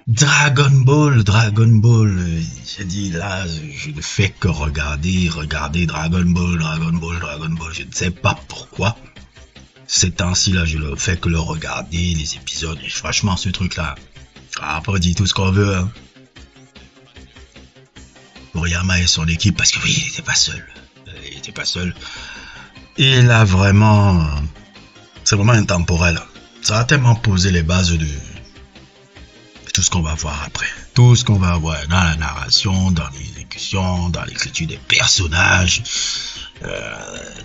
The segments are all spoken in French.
Dragon Ball, j'ai dit là, je ne fais que regarder Dragon Ball, je ne sais pas pourquoi. Ces temps-ci là, je ne fais que le regarder, les épisodes, et franchement ce truc-là, après dit tout ce qu'on veut, hein. Toriyama et son équipe, parce que oui, il était pas seul, il a vraiment, c'est vraiment intemporel, ça a tellement posé les bases de tout ce qu'on va voir après. Tout ce qu'on va voir dans la narration, dans l'exécution, dans l'écriture des personnages,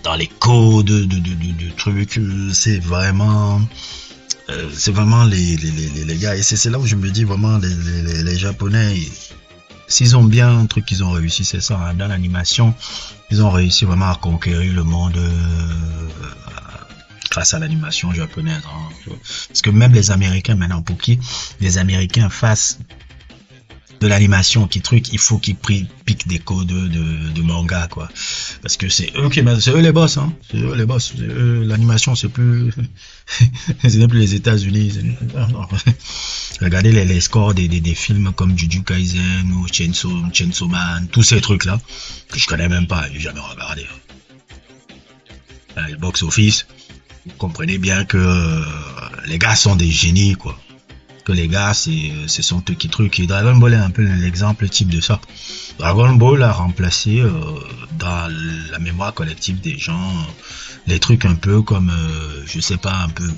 dans les codes de trucs. C'est vraiment les gars. Et c'est là où je me dis vraiment les Japonais, s'ils ont bien un truc qu'ils ont réussi, c'est ça. Hein, dans l'animation, ils ont réussi vraiment à conquérir le monde. Grâce à l'animation japonaise, hein. Parce que même les Américains maintenant, pour qui les Américains fassent de l'animation qui truc, il faut qu'ils piquent des codes de manga, quoi, parce que c'est eux c'est eux les boss, hein, c'est eux les boss, l'animation c'est plus c'est plus les États-Unis. Regardez les scores des films comme Jujutsu Kaisen ou Chainsaw Man, tous ces trucs là que je connais même pas, j'ai jamais regardé. Le box office, vous comprenez bien que les gars sont des génies, quoi. Que les gars, ce sont eux qui trucs. Et Dragon Ball est un peu l'exemple type de ça. Dragon Ball a remplacé dans la mémoire collective des gens les trucs un peu comme, je sais pas, un peu. Vous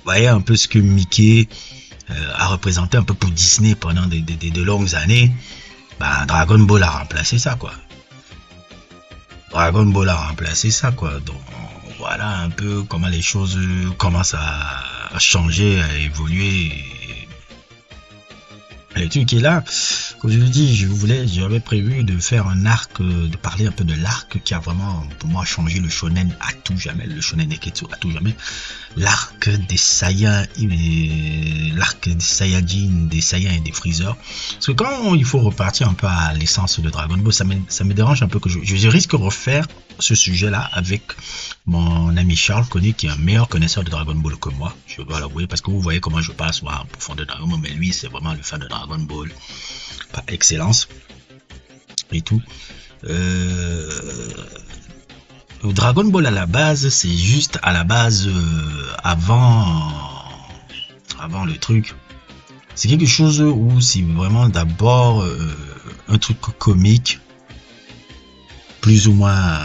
voyez un peu ce que Mickey a représenté un peu pour Disney pendant de longues années. Bah, Dragon Ball a remplacé ça, quoi. Dragon Ball a remplacé ça, quoi. Donc voilà un peu comment les choses commencent à changer, à évoluer. Le truc est là, comme je vous dis, j'avais prévu de faire un arc, de parler un peu de l'arc qui a vraiment, pour moi, changé le shonen à tout jamais, le shonen Neketsu à tout jamais. L'arc des Saiyans, l'arc des Saiyajin, des Saiyans et des Freezer. Parce que quand il faut repartir un peu à l'essence de Dragon Ball, ça me dérange un peu que je risque de refaire ce sujet-là avec mon ami Charles Connu, qui est un meilleur connaisseur de Dragon Ball que moi, je dois l'avouer, parce que vous voyez comment je passe souvent en profondeur de Dragon Ball, mais lui c'est vraiment le fan de Dragon Ball par excellence et tout. Dragon Ball à la base, c'est juste à la base avant le truc, c'est quelque chose où c'est vraiment d'abord un truc comique, plus ou moins,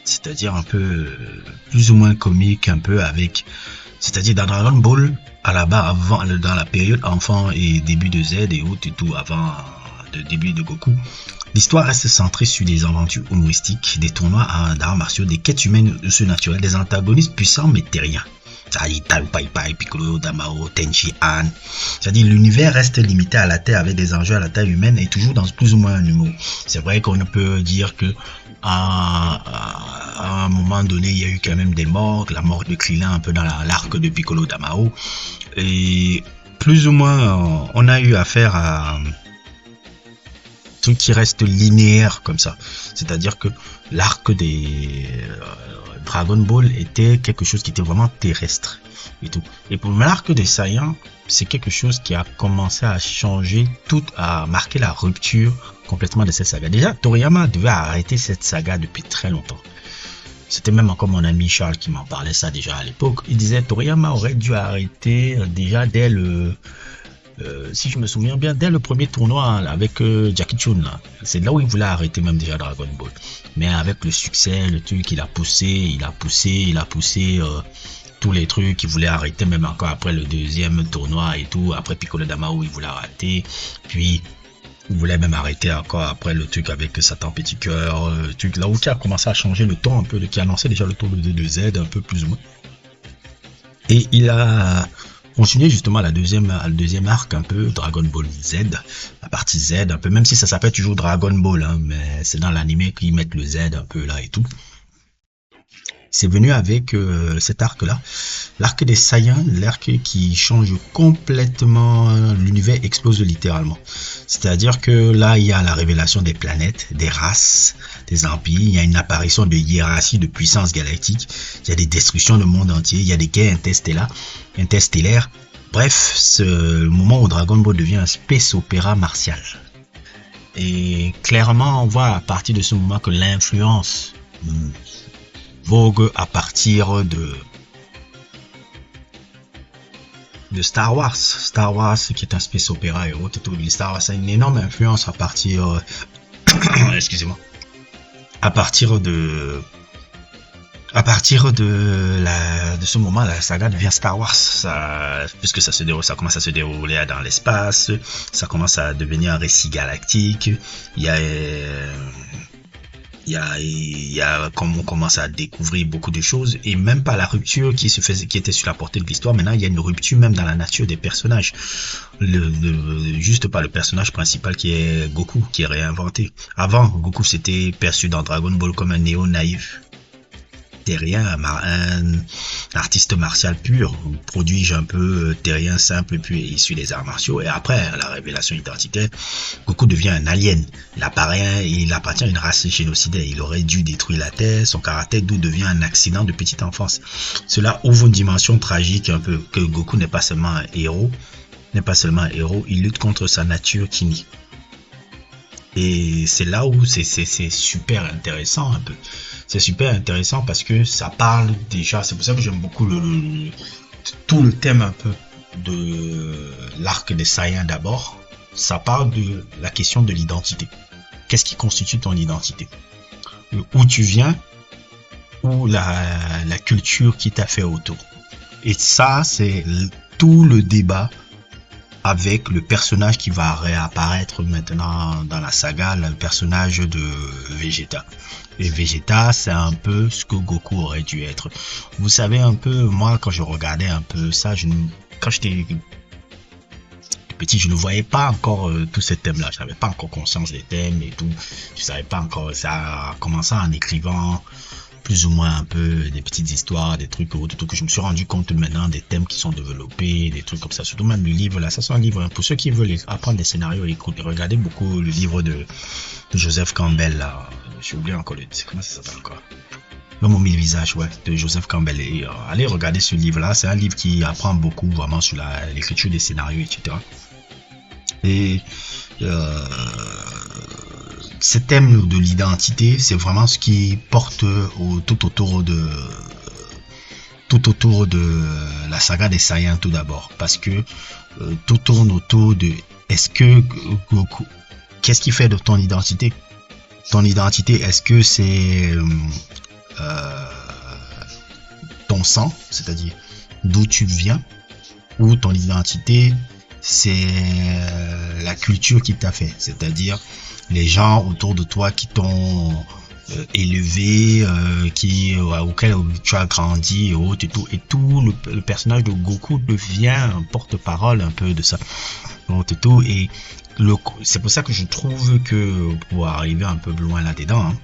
c'est-à-dire un peu plus ou moins comique, un peu avec, c'est-à-dire dans Dragon Ball à la base, avant, dans la période enfant et début de Z et autres et tout, avant le début de Goku, l'histoire reste centrée sur des aventures humoristiques, des tournois d'arts martiaux, des quêtes humaines surnaturelles, des antagonistes puissants mais terriens. C'est-à-dire Pai Pai, Piccolo, Damao, Tenchi, Han. C'est-à-dire l'univers reste limité à la Terre avec des enjeux à la taille humaine et toujours dans plus ou moins un humour. C'est vrai qu'on peut dire que à un moment donné, il y a eu quand même des morts, la mort de Krillin un peu dans l'arc de Piccolo Damao. Et plus ou moins, on a eu affaire à un truc qui reste linéaire comme ça. C'est-à-dire que l'arc des Dragon Ball était quelque chose qui était vraiment terrestre et tout. Et pour l'arc des Saiyans, c'est quelque chose qui a commencé à changer, à marquer la rupture complètement de cette saga. Déjà, Toriyama devait arrêter cette saga depuis très longtemps. C'était même encore mon ami Charles qui m'en parlait ça déjà à l'époque. Il disait Toriyama aurait dû arrêter déjà dès le si je me souviens bien, dès le premier tournoi avec Jackie Chun, c'est là où il voulait arrêter même déjà Dragon Ball. Mais avec le succès, le truc, il a poussé tous les trucs, il voulait arrêter même encore après le deuxième tournoi et tout. Après Piccolo Damao, il voulait arrêter. Puis, il voulait même arrêter encore après le truc avec Satan Petit Cœur, le truc là où il a commencé à changer le ton un peu, qui a lancé déjà le ton de Z un peu plus ou moins. Et il a continuer justement le deuxième arc un peu Dragon Ball Z, la partie Z un peu, même si ça s'appelle toujours Dragon Ball, hein, mais c'est dans l'anime qu'ils mettent le Z un peu là et tout. C'est venu avec cet arc-là, l'arc des Saiyans, l'arc qui change complètement, l'univers explose littéralement. C'est-à-dire que là, il y a la révélation des planètes, des races, des empires, il y a une apparition de hiérarchie, de puissance galactique, il y a des destructions du monde entier, il y a des guerres interstellaires. Bref, c'est le moment où Dragon Ball devient un space opéra martial. Et clairement, on voit à partir de ce moment que l'influence vogue à partir de Star Wars. Star Wars qui est un space opéra et autres. Star Wars a une énorme influence à partir excusez-moi. À partir de ce moment, la saga devient Star Wars, puisque ça commence à se dérouler dans l'espace, ça commence à devenir un récit galactique. Comme on commence à découvrir beaucoup de choses, et même pas la rupture qui était sur la portée de l'histoire. Maintenant, il y a une rupture même dans la nature des personnages. Juste pas le personnage principal qui est Goku, qui est réinventé. Avant, Goku c'était perçu dans Dragon Ball comme un néo naïf. Terrien, un artiste martial pur, prodige un peu terrien simple puis issu des arts martiaux. Et après la révélation identitaire, Goku devient un alien. Il appartient à une race génocidaire. Il aurait dû détruire la Terre. Son caractère d'où devient un accident de petite enfance. Cela ouvre une dimension tragique un peu, que Goku n'est pas seulement un héros, il lutte contre sa nature qui nie. Et c'est là où c'est super intéressant un peu. C'est super intéressant parce que ça parle déjà, c'est pour ça que j'aime beaucoup tout le thème un peu de l'arc des Saiyans d'abord. Ça parle de la question de l'identité. Qu'est-ce qui constitue ton identité? Où tu viens, ou la culture qui t'a fait autour. Et ça, c'est tout le débat avec le personnage qui va réapparaître maintenant dans la saga, le personnage de Vegeta. Et Vegeta, c'est un peu ce que Goku aurait dû être. Vous savez un peu, moi quand je regardais un peu ça, quand j'étais petit, je ne voyais pas encore tous ces thèmes-là. Je n'avais pas encore conscience des thèmes et tout. Je savais pas encore. Ça a commencé en écrivant plus ou moins un peu des petites histoires, des trucs autres, que je me suis rendu compte maintenant des thèmes qui sont développés, des trucs comme ça. Surtout même le livre là, ça c'est un livre, hein, pour ceux qui veulent apprendre les scénarios, écoutez, regardez beaucoup le livre de Joseph Campbell là. J'ai oublié encore comment ça s'appelle encore. L'homme aux mille visages, ouais, de Joseph Campbell. Et allez regarder ce livre là, c'est un livre qui apprend beaucoup vraiment sur l'écriture des scénarios, etc. Et ce thème de l'identité, c'est vraiment ce qui porte tout autour de la saga des Saiyans tout d'abord, parce que tout tourne autour de qu'est-ce qui fait de ton identité? Ton identité, est-ce que c'est ton sang, c'est-à-dire d'où tu viens, ou ton identité c'est la culture qui t'a fait, c'est-à-dire les gens autour de toi qui t'ont élevé, auquel tu as grandi et autres et tout le personnage de Goku devient un porte-parole un peu de ça et tout. Et c'est pour ça que je trouve que pour arriver un peu loin là-dedans,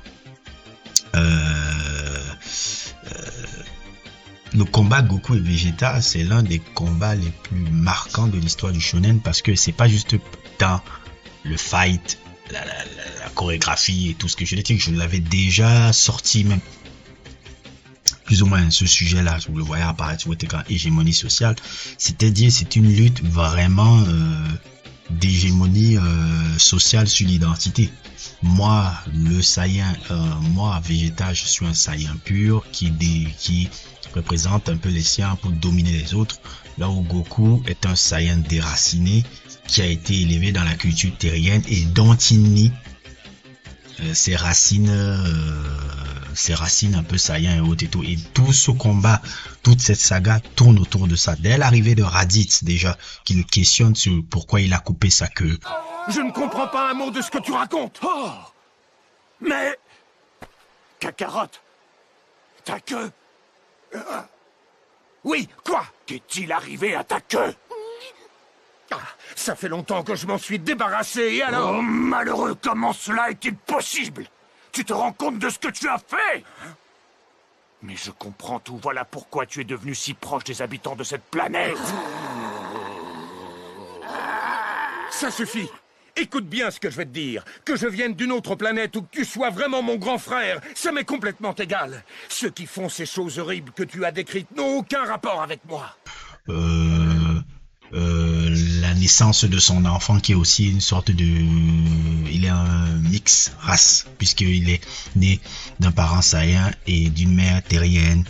le combat Goku et Vegeta, c'est l'un des combats les plus marquants de l'histoire du shonen, parce que c'est pas juste dans le fight, la chorégraphie et tout ce que je l'ai dit, que je l'avais déjà sorti même plus ou moins ce sujet-là, vous le voyez apparaître sur votre écran, hégémonie sociale, c'est-à-dire c'est une lutte vraiment d'hégémonie sociale sur l'identité. Moi, le Saiyan, moi Vegeta, je suis un Saiyan pur qui représente un peu les siens pour dominer les autres, là où Goku est un Saiyan déraciné qui a été élevé dans la culture terrienne et dont il nie ses racines un peu Saiyan et autres et tout. Et tout ce combat, toute cette saga tourne autour de ça. Dès l'arrivée de Raditz déjà, qui le questionne sur pourquoi il a coupé sa queue. Je ne comprends pas un mot de ce que tu racontes. Oh, mais... Kakarot, ta queue... Oui, quoi? Qu'est-il arrivé à ta queue? Ah, ça fait longtemps que je m'en suis débarrassé, et alors? Oh, malheureux, comment cela est-il possible? Tu te rends compte de ce que tu as fait? Mais je comprends tout. Voilà pourquoi tu es devenu si proche des habitants de cette planète. Ça suffit. Écoute bien ce que je vais te dire. Que je vienne d'une autre planète ou que tu sois vraiment mon grand frère, ça m'est complètement égal. Ceux qui font ces choses horribles que tu as décrites n'ont aucun rapport avec moi. La naissance de son enfant qui est aussi une sorte de... Il est un mix race, puisqu'il est né d'un parent saïen et d'une mère terrienne.